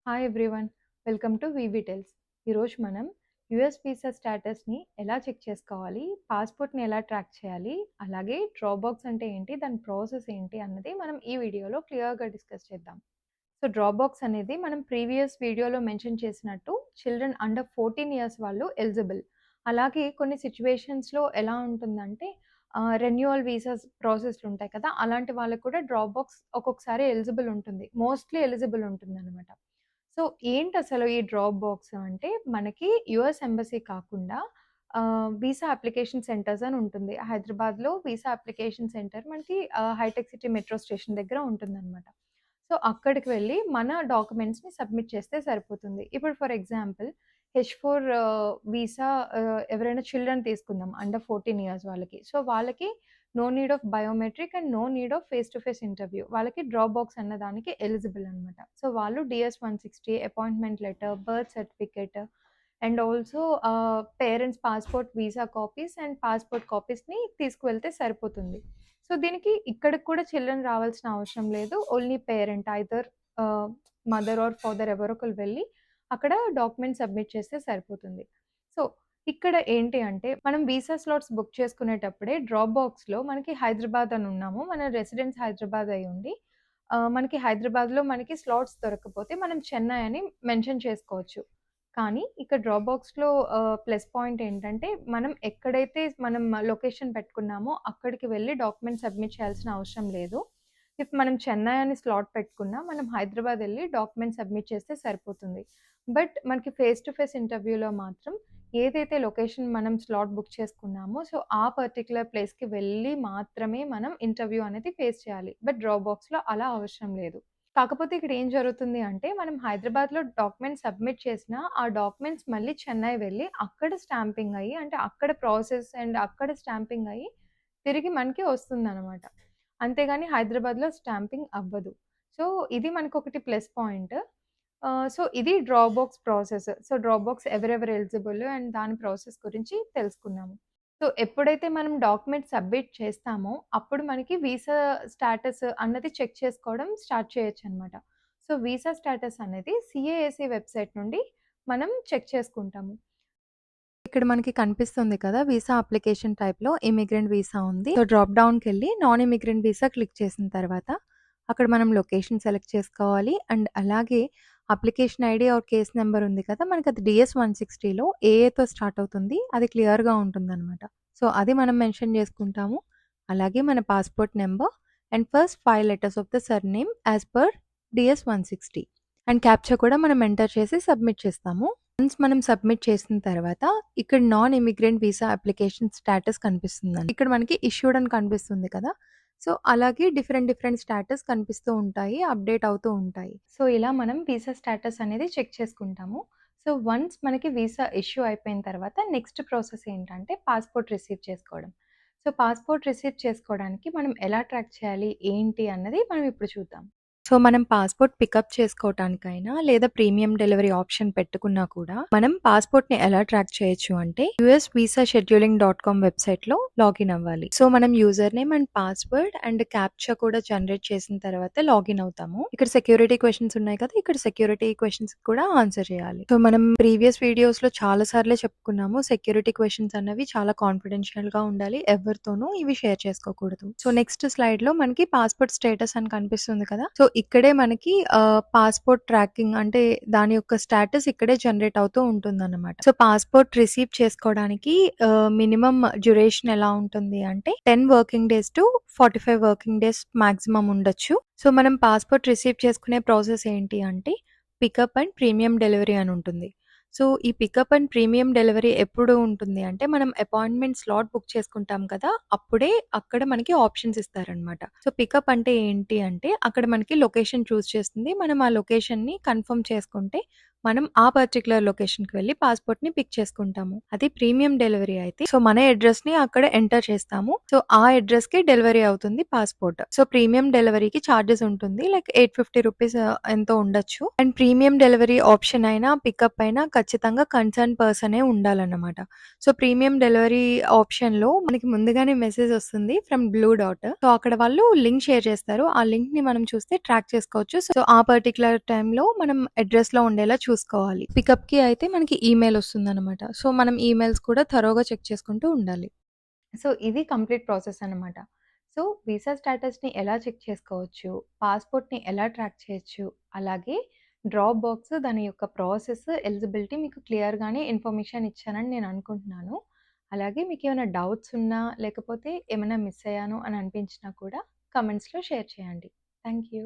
Hi everyone. Welcome to VV tells. ఈరోజు మనం US visa స్టేటస్‌ని ఎలా చెక్ చేసుకోవాలి, పాస్‌పోర్ట్‌ని ఎలా ట్రాక్ చేయాలి, అలాగే డ్రాప్‌బాక్స్ అంటే ఏంటి, దాని ప్రాసెస్ ఏంటి అన్నది మనం ఈ వీడియోలో క్లియర్‌గా డిస్కస్ చేద్దాం. సో, డ్రాప్‌బాక్స్ అనేది మనం ప్రీవియస్ వీడియోలో మెన్షన్ చేసినట్టు చిల్డ్రన్ అండర్ 14 ఇయర్స్ వాళ్ళు ఎలిజిబుల్. అలాగే కొన్ని సిట్యుయేషన్స్‌లో ఎలా ఉంటుందంటే రెన్యువల్ వీసాస్ ప్రాసెస్‌లు ఉంటాయి కదా! అలాంటి వాళ్ళకి కూడా డ్రాప్‌బాక్స్ ఒక్కొక్కసారి ఎలిజిబుల్ ఉంటుంది. మోస్ట్‌లీ ఎలిజిబుల్ ఉంటుందనమాట. సో, ఏంటసలు ఈ డ్రాప్ బాక్స్ అంటే, మనకి యూఎస్ ఎంబసీ కాకుండా వీసా అప్లికేషన్ సెంటర్స్ అని ఉంటుంది. హైదరాబాద్‌లో వీసా అప్లికేషన్ సెంటర్ మనకి హైటెక్ సిటీ మెట్రో స్టేషన్ దగ్గర ఉంటుందనమాట. సో, అక్కడికి వెళ్ళి మన డాక్యుమెంట్స్‌ని సబ్మిట్ చేస్తే సరిపోతుంది. ఇప్పుడు ఫర్ ఎగ్జాంపుల్ హెచ్-4 వీసా ఎవరైనా చిల్డ్రన్ తీసుకుందాం అండర్ 14 ఇయర్స్ వాళ్ళకి. సో, వాళ్ళకి no need of biometric and no need of face to face interview. వాళ్ళకి డ్రాప్ బాక్స్ అన్న దానికి ఎలిజిబుల్ అనమాట. సో, వాళ్ళు DS-160 appointment letter, birth certificate and also parents passport, visa copies and passport కాపీస్‌ని తీసుకువెళ్తే సరిపోతుంది. సో, దీనికి ఇక్కడికి కూడా చిల్డ్రన్ రావాల్సిన అవసరం లేదు. Only parent either ah, mother or father ఎవరో ఒకళ్ళు వెళ్ళి అక్కడ డాక్యుమెంట్ సబ్మిట్ చేస్తే సరిపోతుంది. సో, ఇక్కడ ఏంటి అంటే, మనం వీసా స్లాట్స్ బుక్ చేసుకునేటప్పుడే డ్రాప్ బాక్స్‌లో మనకి హైదరాబాద్ అని ఉన్నాము. మన రెసిడెన్స్ హైదరాబాద్ అయ్యుండి మనకి హైదరాబాద్‌లో మనకి స్లాట్స్ దొరకకపోతే మనం చెన్నై అని మెన్షన్ చేసుకోవచ్చు. కానీ ఇక్కడ డ్రాప్ బాక్స్‌లో ప్లస్ పాయింట్ ఏంటంటే, మనం ఎక్కడైతే మనం లొకేషన్ పెట్టుకున్నామో అక్కడికి వెళ్లి డాక్యుమెంట్ సబ్మిట్ చేయాల్సిన అవసరం లేదు. ఇఫ్ మనం చెన్నై అని స్లాట్ పెట్టుకున్నా, మనం హైదరాబాద్ ఎళ్లి డాక్యుమెంట్ సబ్మిట్ చేస్తే సరిపోతుంది. బట్ మనకి ఫేస్ టు ఫేస్ ఇంటర్వ్యూలో మాత్రం ఏదైతే లొకేషన్ మనం స్లాట్ బుక్ చేసుకున్నామో, సో, ఆ పర్టిక్యులర్ ప్లేస్‌కి వెళ్ళి మాత్రమే మనం ఇంటర్వ్యూ అనేది ఫేస్ చేయాలి. బట్ డ్రాప్ బాక్స్‌లో అలా అవసరం లేదు. కాకపోతే ఇక్కడ ఏం జరుగుతుంది అంటే, మనం హైదరాబాద్‌లో డాక్యుమెంట్స్ సబ్మిట్ చేసినా, ఆ డాక్యుమెంట్స్ మళ్ళీ చెన్నై వెళ్ళి అక్కడ స్టాంపింగ్ అయ్యి, అంటే అక్కడ ప్రాసెస్ అండ్ అక్కడ స్టాంపింగ్ అయ్యి తిరిగి మనకి వస్తుందనమాట. అంతేగాని హైదరాబాద్‌లో స్టాంపింగ్ అవ్వదు. సో, ఇది మనకొకటి ప్లస్ పాయింట్. సో, ఇది డ్రాప్‌బాక్స్ ప్రాసెస్. సో, డ్రాప్‌బాక్స్ ఎవరెవరు ఎలిజిబుల్ అండ్ దాని ప్రాసెస్ గురించి తెలుసుకున్నాము. సో, ఎప్పుడైతే మనం డాక్యుమెంట్ సబ్మిట్ చేస్తామో, అప్పుడు మనకి వీసా స్టేటస్ అన్నది చెక్ చేసుకోవడం స్టార్ట్ చేయొచ్చనమాట. సో, వీసా స్టేటస్ అనేది CAAC వెబ్‌సైట్ నుండి మనం చెక్ చేసుకుంటాము. ఇక్కడ మనకి కనిపిస్తుంది కదా! వీసా అప్లికేషన్ టైప్‌లో ఇమిగ్రెంట్ వీసా ఉంది. సో, డ్రాప్ డౌన్‌కెళ్ళి నాన్ ఇమిగ్రెంట్ వీసా క్లిక్ చేసిన తర్వాత, అక్కడ మనం లొకేషన్ సెలెక్ట్ చేసుకోవాలి. అండ్ అలాగే application ID or case number ఉంది కదా! మనకది DS-160లో ఏఏతో స్టార్ట్ అవుతుంది. అది క్లియర్‌గా ఉంటుందనమాట. సో, అది మనం మెన్షన్ చేసుకుంటాము. అలాగే మన passport number and first 5 letters of the surname as per DS-160 and captcha కూడా మనం ఎంటర్ చేసి సబ్మిట్ చేస్తాము. వన్స్ మనం సబ్మిట్ చేసిన తర్వాత ఇక్కడ non immigrant visa application status కనిపిస్తుందండి. ఇక్కడ మనకి ఇష్యూడ్ అని కనిపిస్తుంది కదా! సో, అలాగే డిఫరెంట్ స్టేటస్ కనిపిస్తూ ఉంటాయి. అప్డేట్ అవుతూ ఉంటాయి. సో, ఇలా మనం వీసా స్టేటస్ అనేది చెక్ చేసుకుంటాము. సో, వన్స్ మనకి వీసా ఇష్యూ అయిపోయిన తర్వాత నెక్స్ట్ ప్రాసెస్ ఏంటంటే పాస్‌పోర్ట్ రిసీవ్ చేసుకోవడం. సో, పాస్‌పోర్ట్ రిసీవ్ చేసుకోవడానికి మనం ఎలా ట్రాక్ చేయాలి, ఏంటి అన్నది మనం ఇప్పుడు చూద్దాం. సో, మనం పాస్‌పోర్ట్ పికప్ చేసుకోవటానికైనా లేదా ప్రీమియం డెలివరీ ఆప్షన్ పెట్టుకున్నా కూడా మనం పాస్‌పోర్ట్‌ని ఎలా ట్రాక్ చేయొచ్చు అంటే usvisascheduling.com వెబ్‌సైట్‌లో లాగిన్ అవ్వాలి. సో, మనం user name and password and captcha కూడా జనరేట్ చేసిన తర్వాత లాగిన్ అవుతాము. ఇక్కడ సెక్యూరిటీ క్వెషన్స్ ఉన్నాయి కదా! ఇక్కడ సెక్యూరిటీ క్వెషన్స్ కూడా ఆన్సర్ చేయాలి. సో, మనం ప్రీవియస్ వీడియోస్‌లో చాలా సార్లే చెప్పుకున్నాము. సెక్యూరిటీ క్వెషన్స్ అన్నవి చాలా కాన్ఫిడెన్షియల్‌గా ఉండాలి. ఎవరితోనూ ఇవి షేర్ చేసుకోకూడదు. సో, నెక్స్ట్ స్లైడ్‌లో మనకి పాస్‌పోర్ట్ స్టేటస్ అని కనిపిస్తుంది కదా! సో, ఇక్కడే మనకి పాస్‌పోర్ట్ ట్రాకింగ్ అంటే దాని యొక్క స్టేటస్ ఇక్కడే జనరేట్ అవుతూ ఉంటుందన్నమాట. సో, పాస్‌పోర్ట్ రిసీవ్ చేసుకోవడానికి మినిమమ్ డ్యూరేషన్ ఎలా ఉంటుంది అంటే 10 working days to 45 working days maximum ఉండొచ్చు. సో, మనం పాస్‌పోర్ట్ రిసీవ్ చేసుకునే ప్రాసెస్ ఏంటి అంటే పికప్ అండ్ ప్రీమియం డెలివరీ అని ఉంటుంది. సో, ఈ పికప్ అండ్ ప్రీమియం డెలివరీ ఎప్పుడు ఉంటుంది అంటే, మనం అపాయింట్మెంట్ స్లాట్ బుక్ చేసుకుంటాం కదా! అప్పుడే అక్కడ మనకి ఆప్షన్స్ ఇస్తారనమాట. సో, పికప్ అంటే ఏంటి అంటే, అక్కడ మనకి లొకేషన్ చూజ్ చేస్తుంది. మనం ఆ లొకేషన్‌ని కన్ఫర్మ్ చేసుకుంటే, మనం ఆ పర్టిక్యులర్ లొకేషన్‌కి వెళ్లి పాస్‌పోర్ట్‌ని పిక్ చేసుకుంటాము. అది ప్రీమియం డెలివరీ అయితే సో, మన అడ్రెస్‌ని అక్కడ ఎంటర్ చేస్తాము. సో, ఆ అడ్రెస్‌కి డెలివరీ అవుతుంది పాస్‌పోర్ట్. సో, ప్రీమియం డెలివరీకి చార్జెస్ ఉంటుంది. లైక్ ₹850 ఎంతో ఉండొచ్చు. అండ్ ప్రీమియం డెలివరీ ఆప్షన్ అయినా, పికప్ అయినా ఖచ్చితంగా కన్సర్న్ పర్సనే ఉండాలన్నమాట. సో, ప్రీమియం డెలివరీ ఆప్షన్‌లో మనకి ముందుగానే మెసేజ్ వస్తుంది ఫ్రమ్ బ్లూ డాట్. సో, అక్కడ వాళ్ళు లింక్ షేర్ చేస్తారు. ఆ లింక్‌ని మనం చూస్తే ట్రాక్ చేసుకోవచ్చు. సో, ఆ పర్టిక్యులర్ టైమ్‌లో మనం అడ్రెస్‌లో ఉండేలా చూసుకోవాలి. పికప్‌కి అయితే మనకి ఈమెయిల్ వస్తుందన్నమాట. సో, మనం ఈమెయిల్స్ కూడా థరోగా చెక్ చేసుకుంటూ ఉండాలి. సో, ఇది కంప్లీట్ ప్రాసెస్ అన్నమాట. సో, వీసా స్టేటస్‌ని ఎలా చెక్ చేసుకోవచ్చు, పాస్‌పోర్ట్‌ని ఎలా ట్రాక్ చేయొచ్చు, అలాగే డ్రాప్ బాక్స్ దాని యొక్క ప్రాసెస్, ఎలిజిబిలిటీ మీకు క్లియర్‌గానే ఇన్ఫర్మేషన్ ఇచ్చానని నేను అనుకుంటున్నాను. అలాగే మీకేమైనా డౌట్స్ ఉన్నా, లేకపోతే ఏమైనా మిస్ అయ్యాను అని అనిపించినా కూడా కామెంట్స్‌లో షేర్ చేయండి. Thank you.